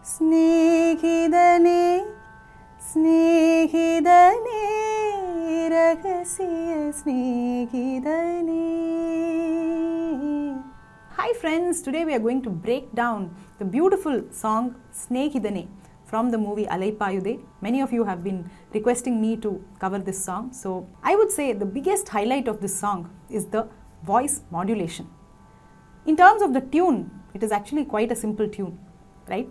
Snehithane, Snehithane, Rahasiya Snehithane. Hi friends, today we are going to break down the beautiful song Snehithane from the movie Alaipayude. Many of you have been requesting me to cover this song. So I would say the biggest highlight of this song is the voice modulation. In terms of the tune, it is actually quite a simple tune, right?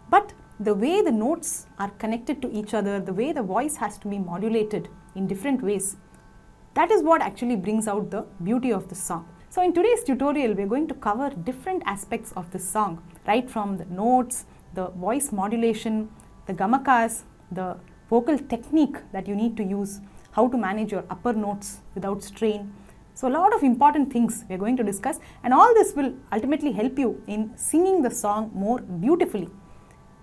But the way the notes are connected to each other, the way the voice has to be modulated in different ways, that is what actually brings out the beauty of this song. So in today's tutorial, we are going to cover different aspects of this song, right from the notes, the voice modulation, the gamakas, the vocal technique that you need to use, how to manage your upper notes without strain. So a lot of important things we are going to discuss, and all this will ultimately help you in singing the song more beautifully.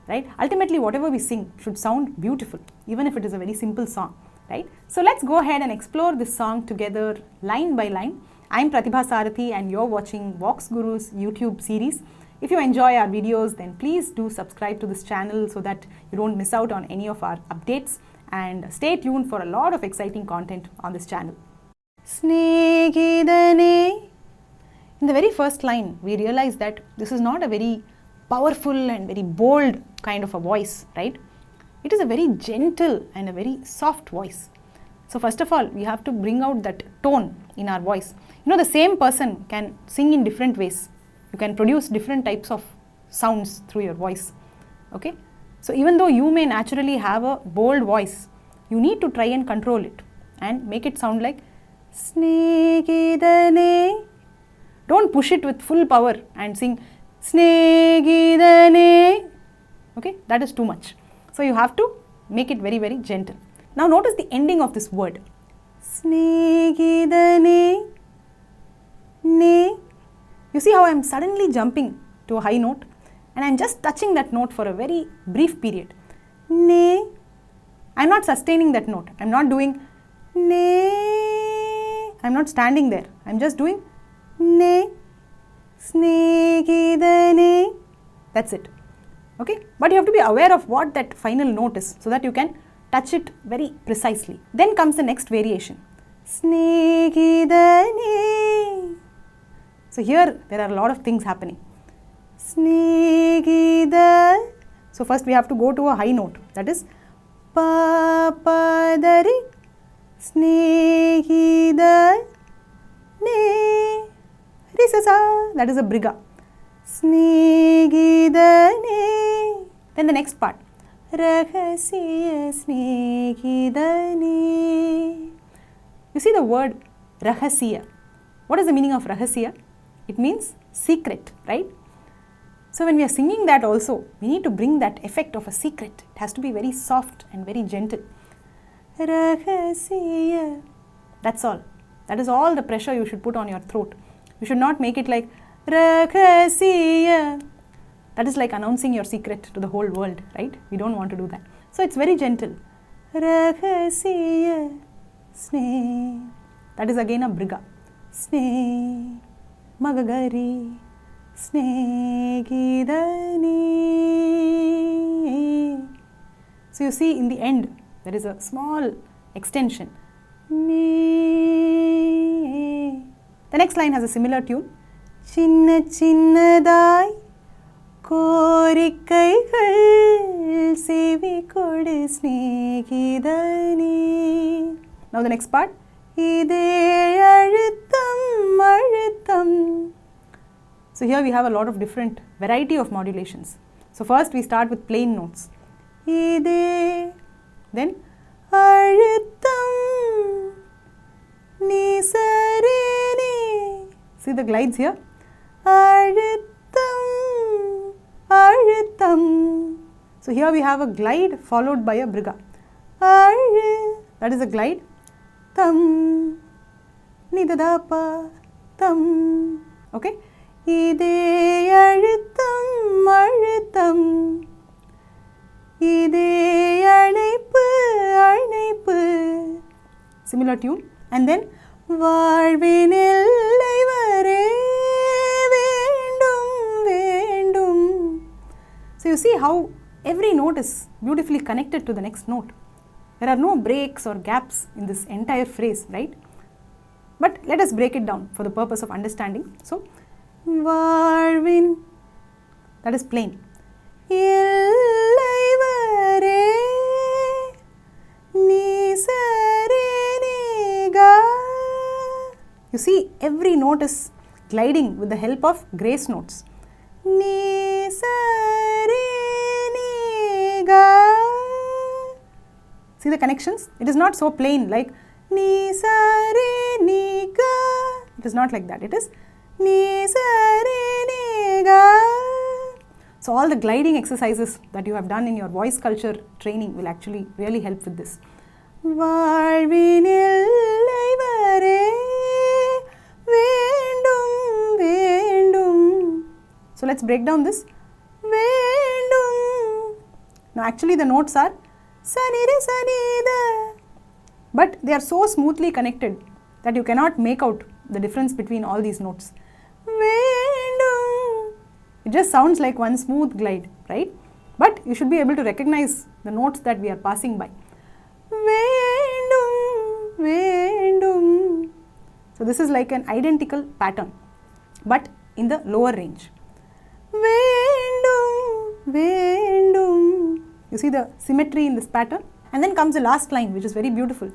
Right? Ultimately, whatever we sing should sound beautiful, even if it is a very simple song, right? So let's go ahead and explore this song together line by line. I'm Pratibha Sarathy and you're watching VoxGuru's YouTube series. If you enjoy our videos, then please do subscribe to this channel so that you don't miss out on any of our updates, and stay tuned for a lot of exciting content on this channel. Snehithane. In the very first line, we realize that this is not a very powerful and very bold kind of a voice, right? It is a very gentle and a very soft voice. So first of all, we have to bring out that tone in our voice. You know, the same person can sing in different ways. You can produce different types of sounds through your voice, okay? So even though you may naturally have a bold voice, you need to try and control it and make it sound like Snehithane. Don't push it with full power and sing Snehithane. Okay, that is too much. So you have to make it very, very gentle. Now notice the ending of this word. Snehithane. Ne. You see how I am suddenly jumping to a high note and I am just touching that note for a very brief period. Ne. I am not sustaining that note. I am not doing ne. I am not standing there. I am just doing ne. Snehithane. That's it. Okay, but you have to be aware of what that final note is so that you can touch it very precisely. Then comes the next variation. Snehithane. So here there are a lot of things happening. Snehithane. So first we have to go to a high note, that is pa pa da re. Snehithane. That is a briga. Snehithane. Then the next part. Rahasiya Snehithane. You see the word rahasiya. What is the meaning of rahasiya? It means secret, right? So when we are singing that also, we need to bring that effect of a secret. It has to be very soft and very gentle. Rahasiya. That's all. That is all the pressure you should put on your throat. You should not make it like Rahasiya. That is like announcing your secret to the whole world, right? We don't want to do that. So it's very gentle. Rahasiya Sneh. That is again a briga. Sneh Magagari Snehithane. So you see in the end there is a small extension. The next line has a similar tune. Chinna chinnadai korikkaigal sevi kodu Snehithane. Now the next part. Ide alutham alutham. So here we have a lot of different variety of modulations. So first we start with plain notes. Ide. Then alutham ni sa re ni. See the glides here. Alutham alutham. So here we have a glide followed by a briga. That is a glide. Tam nidadapa tam. Okay. Ide alutham alutham. Ide anaipu anaipu. Similar tune. And then வாழ்வினில்லை வரே வேண்டும் வேண்டும். So you see how every note is beautifully connected to the next note. There are no breaks or gaps in this entire phrase, right? But let us break it down for the purpose of understanding. So, Varvin, that is plain. You see, every note is gliding with the help of grace notes. See the connections? It is not so plain like ni sa re ni ga. It is not like that. It is ni sa re ni ga. So all the gliding exercises that you have done in your voice culture training will actually really help with this. So let's break down this. Now actually the notes are but they are so smoothly connected that you cannot make out the difference between all these notes. It just sounds like one smooth glide, right? But you should be able to recognize the notes that we are passing by. So this is like an identical pattern, but in the lower range. You see the symmetry in this pattern? And then comes the last line, which is very beautiful.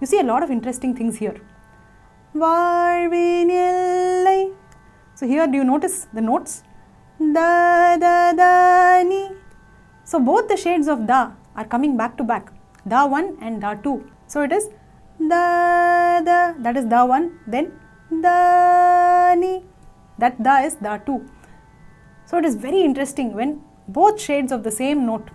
You see a lot of interesting things here. So here, do you notice the notes? Da, da, da, ni. So both the shades of da are coming back to back. Da 1 and da 2. So it is da, da, that is da 1, then da, ni. That da is da 2. So it is very interesting when both shades of the same note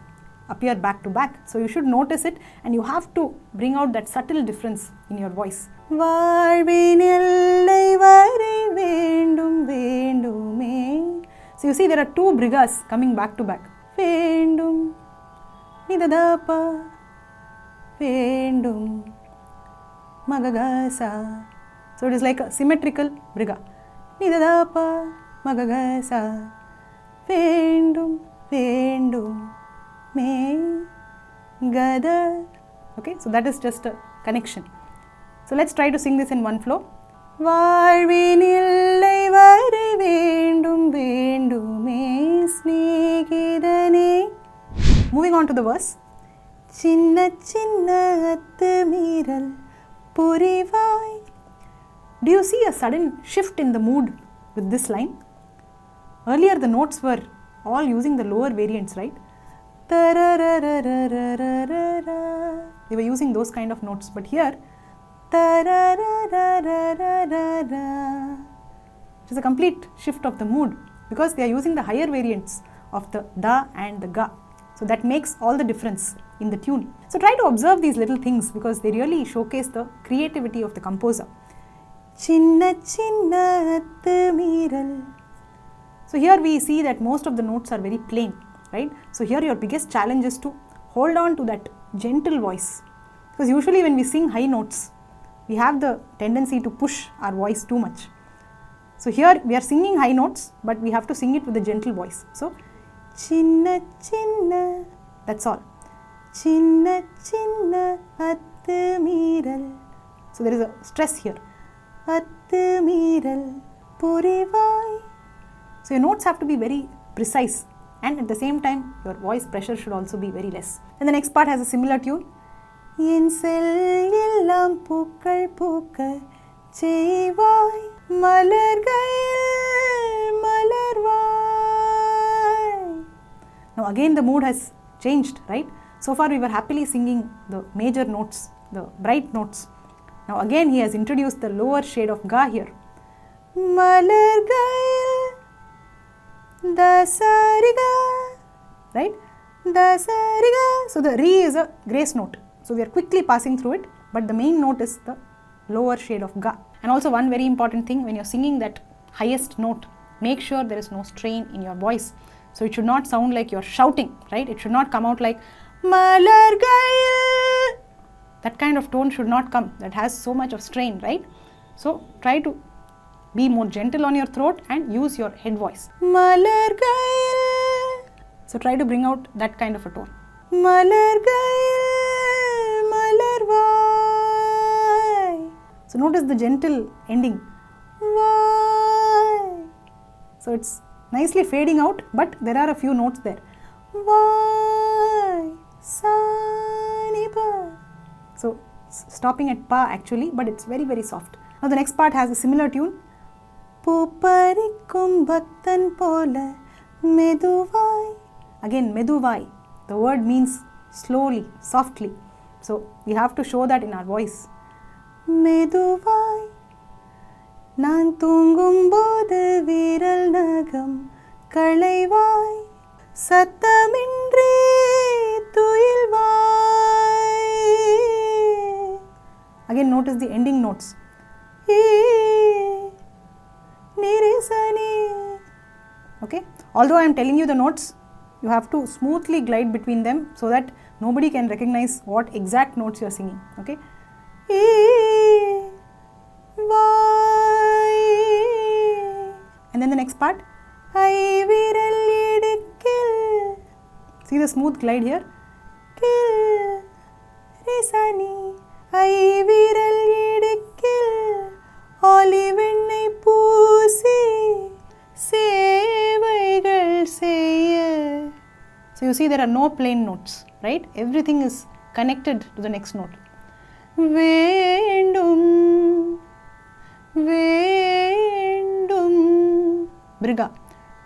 appear back to back. So you should notice it and you have to bring out that subtle difference in your voice. So you see there are two brigas coming back to back. Vendum, nidadapa, vendum, magagasa. So it is like a symmetrical briga. Nidadapa, magagasa, vendum, vendum, me, gada. Okay, so that is just a connection. So let's try to sing this in one flow. Varvinillai varai vendum vendume snehithane. Moving on to the verse. Chinna chinna atmiral purivai. Do you see a sudden shift in the mood with this line? Earlier the notes were all using the lower variants, right? They were using those kind of notes, but here it is a complete shift of the mood because they are using the higher variants of the da and the ga. So that makes all the difference in the tune. So try to observe these little things because they really showcase the creativity of the composer. Chinna chinna atmiral. So here we see that most of the notes are very plain, right? So here your biggest challenge is to hold on to that gentle voice, because usually when we sing high notes, we have the tendency to push our voice too much. So here we are singing high notes, but we have to sing it with a gentle voice. So, chinna chinna, that's all. Chinna chinna atmiral. So there is a stress here. Atmiral purivai. So your notes have to be very precise, and at the same time your voice pressure should also be very less. And the next part has a similar tune. என் செல்லம் பூக்கள் பூக்க செய்வாய் மலர்கள் மலர்வாய். Now again the mood has changed, right? So far we were happily singing the major notes, the bright notes. Now again he has introduced the lower shade of ga here. Malargal dasariga, right? Dasariga. So the re is a grace note. So we are quickly passing through it, but the main note is the lower shade of ga. And also one very important thing, when you are singing that highest note, make sure there is no strain in your voice. So it should not sound like you are shouting, right? It should not come out like Malargal. That kind of tone should not come. That has so much of strain, right? So try to be more gentle on your throat and use your head voice. Malargayil. So try to bring out that kind of a tone. Malargayil, malarvai. So notice the gentle ending. Vai. So it's nicely fading out, but there are a few notes there. Vai, sa, ni, pa. So stopping at pa actually, but it's very, very soft. Now the next part has a similar tune. Puparikum bhaktan pola meduvai. Again, meduvai. The word means slowly, softly. So we have to show that in our voice. Meduvai. Nan thungum bodhu viral nagam kalaivai. Sattamindri tuilvai. Again, notice the ending notes. Okay, although I am telling you the notes, you have to smoothly glide between them so that nobody can recognize what exact notes you are singing. Okay, and then the next part. See the smooth glide here. So you see there are no plain notes, right? Everything is connected to the next note. Vendum, vendum, briga,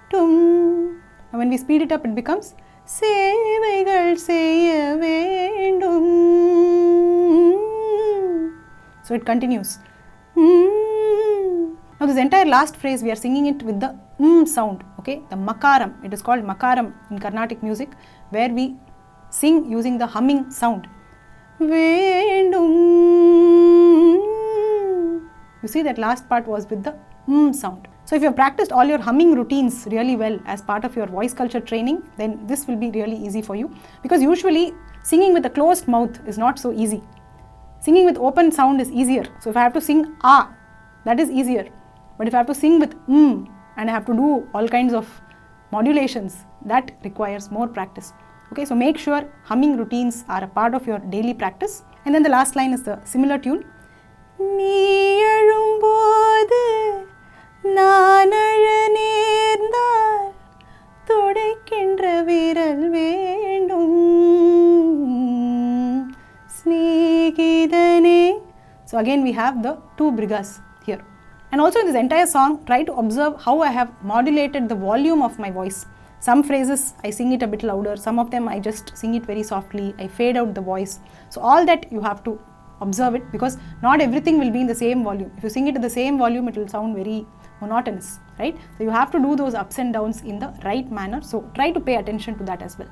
tum. Now when we speed it up, it becomes sevaigal seiya vendum. So it continues. Now this entire last phrase, we are singing it with the sound, okay, the makaram. It is called makaram in Carnatic music, where we sing using the humming sound. Vendum. You see that last part was with the sound. So if you have practiced all your humming routines really well as part of your voice culture training, then this will be really easy for you, because usually singing with a closed mouth is not so easy. Singing with open sound is easier. So if I have to sing ah, that is easier. But if I have to sing with and I have to do all kinds of modulations, that requires more practice. Okay, so make sure humming routines are a part of your daily practice. And then the last line is the similar tune. Nee alumbodhu naan azha nerndal thodaikendra viral vendum Snehithane. So again we have the two brigas here. And also in this entire song, try to observe how I have modulated the volume of my voice. Some phrases I sing it a bit louder, some of them I just sing it very softly, I fade out the voice. So all that you have to observe it, because not everything will be in the same volume. If you sing it at the same volume, it will sound very monotonous, right? So you have to do those ups and downs in the right manner. So try to pay attention to that as well.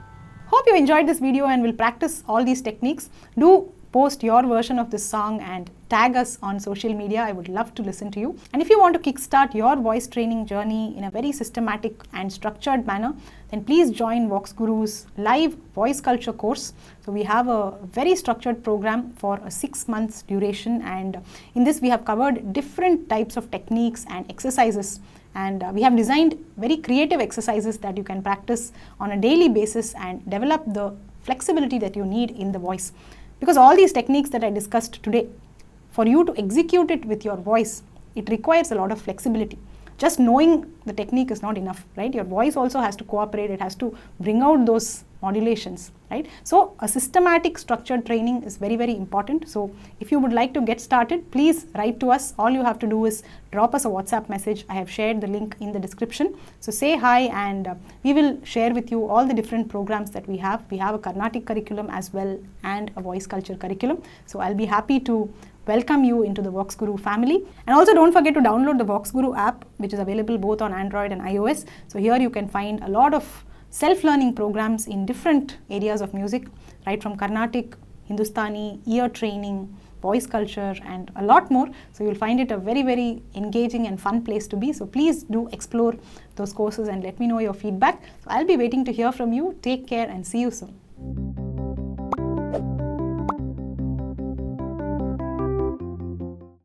Hope you enjoyed this video and will practice all these techniques. Do post your version of this song and tag us on social media. I would love to listen to you. And if you want to kickstart your voice training journey in a very systematic and structured manner, then please join VoxGuru's live voice culture course. So we have a very structured program for a 6 months duration, and in this we have covered different types of techniques and exercises, and we have designed very creative exercises that you can practice on a daily basis and develop the flexibility that you need in the voice. Because all these techniques that I discussed today, for you to execute it with your voice, it requires a lot of flexibility. Just knowing the technique is not enough, right? Your voice also has to cooperate, it has to bring out those modulations, right? So a systematic structured training is very, very important. So if you would like to get started, please write to us. All you have to do is drop us a WhatsApp message. I have shared the link in the description. So say hi, and we will share with you all the different programs that we have. We have a Carnatic curriculum as well and a voice culture curriculum. So I'll be happy to welcome you into the VoxGuru family. And also don't forget to download the VoxGuru app, which is available both on Android and iOS. So here you can find a lot of self-learning programs in different areas of music, right from Carnatic, Hindustani, ear training, voice culture, and a lot more. So you'll find it a very, very engaging and fun place to be. So please do explore those courses and let me know your feedback. So I'll be waiting to hear from you. Take care and see you soon.